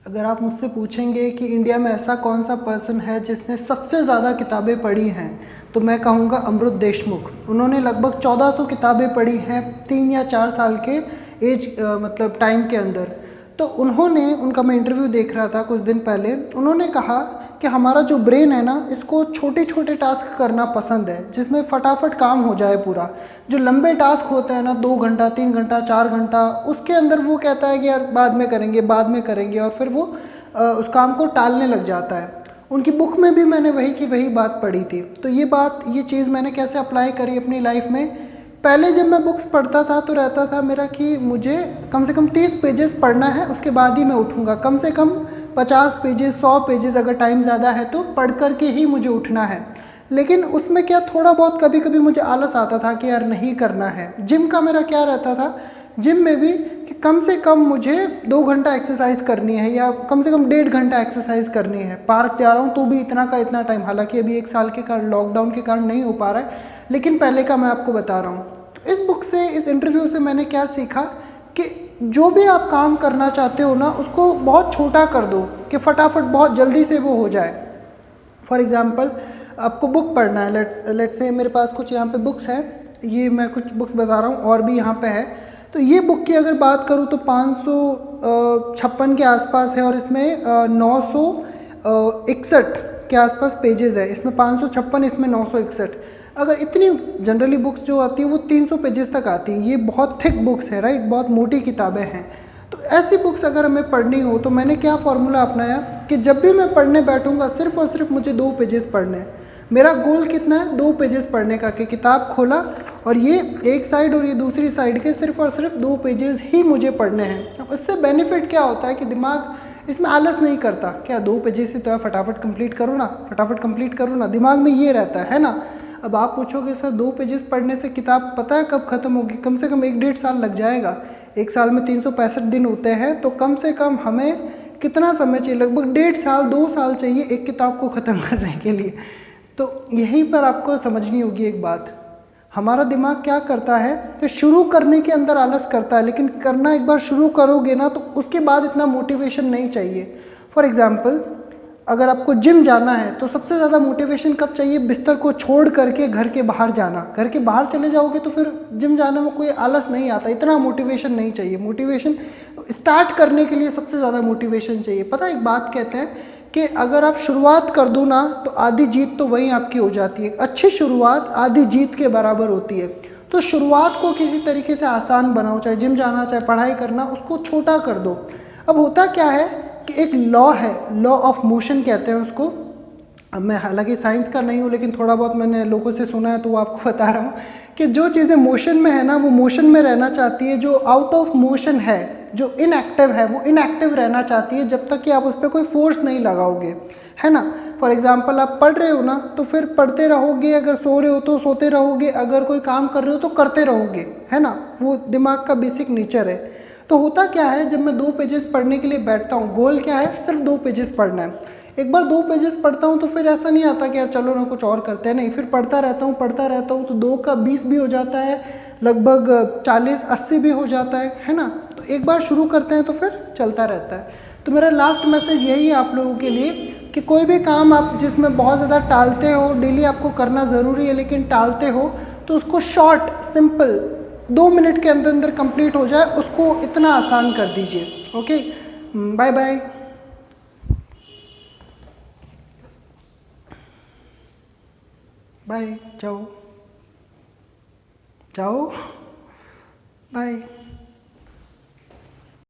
अगर आप मुझसे पूछेंगे कि इंडिया में ऐसा कौन सा पर्सन है जिसने सबसे ज़्यादा किताबें पढ़ी हैं, तो मैं कहूँगा अमृत देशमुख। उन्होंने लगभग 1400 किताबें पढ़ी हैं 3 या 4 साल के एज मतलब टाइम के अंदर। तो उन्होंने, उनका मैं इंटरव्यू देख रहा था कुछ दिन पहले, उन्होंने कहा कि हमारा जो ब्रेन है ना, इसको छोटे छोटे टास्क करना पसंद है जिसमें फटाफट काम हो जाए पूरा। जो लंबे टास्क होते हैं ना, 2 घंटा 3 घंटा 4 घंटा, उसके अंदर वो कहता है कि यार बाद में करेंगे बाद में करेंगे, और फिर वो उस काम को टालने लग जाता है। उनकी बुक में भी मैंने वही की वही बात पढ़ी थी। तो ये चीज़ मैंने कैसे अप्लाई करी अपनी लाइफ में। पहले जब मैं बुक्स पढ़ता था तो रहता था मेरा कि मुझे कम से कम 30 पेजेस पढ़ना है, उसके बाद ही मैं उठूँगा। कम से कम 50 पेजेस 100 पेजेस अगर टाइम ज़्यादा है तो पढ़ कर के ही मुझे उठना है। लेकिन उसमें क्या, थोड़ा बहुत कभी कभी मुझे आलस आता था कि यार नहीं करना है। जिम का मेरा क्या रहता था, जिम में भी कि कम से कम मुझे 2 घंटा एक्सरसाइज करनी है या कम से कम 1.5 घंटा एक्सरसाइज करनी है। पार्क जा रहा हूँ तो भी इतना का इतना टाइम, हालांकि अभी 1 साल के कारण लॉकडाउन के कारण नहीं हो पा रहा है, लेकिन पहले का मैं आपको बता रहा हूँ। तो इस बुक से, इस इंटरव्यू से मैंने क्या सीखा कि जो भी आप काम करना चाहते हो ना, उसको बहुत छोटा कर दो कि फटाफट बहुत जल्दी से वो हो जाए। फॉर एग्ज़ाम्पल, आपको बुक पढ़ना है, लेट्स से मेरे पास कुछ यहाँ पे बुक्स हैं, ये मैं कुछ बुक्स बता रहा हूँ और भी यहाँ पे है। तो ये बुक की अगर बात करूँ तो 556 के आसपास है और इसमें 961 के आसपास पेजेस है। इसमें 556, इसमें 961। अगर इतनी जनरली बुक्स जो आती है वो 300 पेजेस तक आती हैं। ये बहुत थिक बुक्स है, राइट, बहुत मोटी किताबें हैं। तो ऐसी बुक्स अगर हमें पढ़नी हो तो मैंने क्या फॉर्मूला अपनाया कि जब भी मैं पढ़ने बैठूंगा सिर्फ और सिर्फ मुझे 2 पेजेस पढ़ने हैं। मेरा गोल कितना है, 2 पेजेस पढ़ने का, कि किताब खोला और ये एक साइड और ये दूसरी साइड के सिर्फ और सिर्फ 2 पेजेस ही मुझे पढ़ने हैं। अब इससे बेनिफिट क्या होता है कि दिमाग इसमें आलस नहीं करता, क्या 2 पेजेस से तो है, फटाफट कंप्लीट करो ना, फटाफट कंप्लीट करो ना, दिमाग में ये रहता है ना। अब आप पूछोगे सर 2 पेजेस पढ़ने से किताब पता है कब खत्म होगी? कम से कम 1-1.5 साल लग जाएगा। 1 साल में 365 दिन होते हैं, तो कम से कम हमें कितना समय चाहिए? लगभग 1.5 साल 2 साल चाहिए एक किताब को ख़त्म करने के लिए। तो यहीं पर आपको समझनी होगी एक बात, हमारा दिमाग क्या करता है कि शुरू करने के अंदर आलस करता है, लेकिन करना एक बार शुरू करोगे ना तो उसके बाद इतना मोटिवेशन नहीं चाहिए। फॉर एग्जाम्पल, अगर आपको जिम जाना है तो सबसे ज़्यादा मोटिवेशन कब चाहिए? बिस्तर को छोड़ करके घर के बाहर जाना। घर के बाहर चले जाओगे तो फिर जिम जाने में कोई आलस नहीं आता, इतना मोटिवेशन नहीं चाहिए। मोटिवेशन स्टार्ट करने के लिए सबसे ज़्यादा मोटिवेशन चाहिए। पता है, एक बात कहते हैं कि अगर आप शुरुआत कर दो ना तो आधी जीत तो वहीं आपकी हो जाती है। अच्छी शुरुआत आधी जीत के बराबर होती है। तो शुरुआत को किसी तरीके से आसान बनाओ, चाहे जिम जाना चाहे पढ़ाई करना, उसको छोटा कर दो। अब होता क्या है कि एक लॉ है, लॉ ऑफ मोशन कहते हैं उसको। अब मैं हालांकि साइंस का नहीं हूँ, लेकिन थोड़ा बहुत मैंने लोगों से सुना है तो वो आपको बता रहा हूँ कि जो चीज़ें मोशन में है ना वो मोशन में रहना चाहती है, जो आउट ऑफ मोशन है, जो इनएक्टिव है, वो इनएक्टिव रहना चाहती है जब तक कि आप उस पर कोई फोर्स नहीं लगाओगे, है ना। फॉर एग्जाम्पल, आप पढ़ रहे हो ना तो फिर पढ़ते रहोगे, अगर सो रहे हो तो सोते रहोगे, अगर कोई काम कर रहे हो तो करते रहोगे, है ना। वो दिमाग का बेसिक नेचर है। तो होता क्या है, जब मैं 2 पेजेस पढ़ने के लिए बैठता हूँ, गोल क्या है, सिर्फ 2 पेजेस पढ़ना है। एक बार 2 पेजेस पढ़ता हूँ तो फिर ऐसा नहीं आता कि यार चलो ना कुछ और करते हैं, नहीं, फिर पढ़ता रहता हूँ तो 2 का 20 भी हो जाता है, लगभग 40-80 भी हो जाता है ना। तो एक बार शुरू करते हैं तो फिर चलता रहता है। तो मेरा लास्ट मैसेज यही है आप लोगों के लिए कि कोई भी काम आप जिसमें बहुत ज़्यादा टालते हो, डेली आपको करना ज़रूरी है लेकिन टालते हो, तो उसको शॉर्ट सिंपल 2 मिनट के अंदर अंदर कंप्लीट हो जाए, उसको इतना आसान कर दीजिए। Okay, bye bye. बाय, जाओ जाओ, बाय।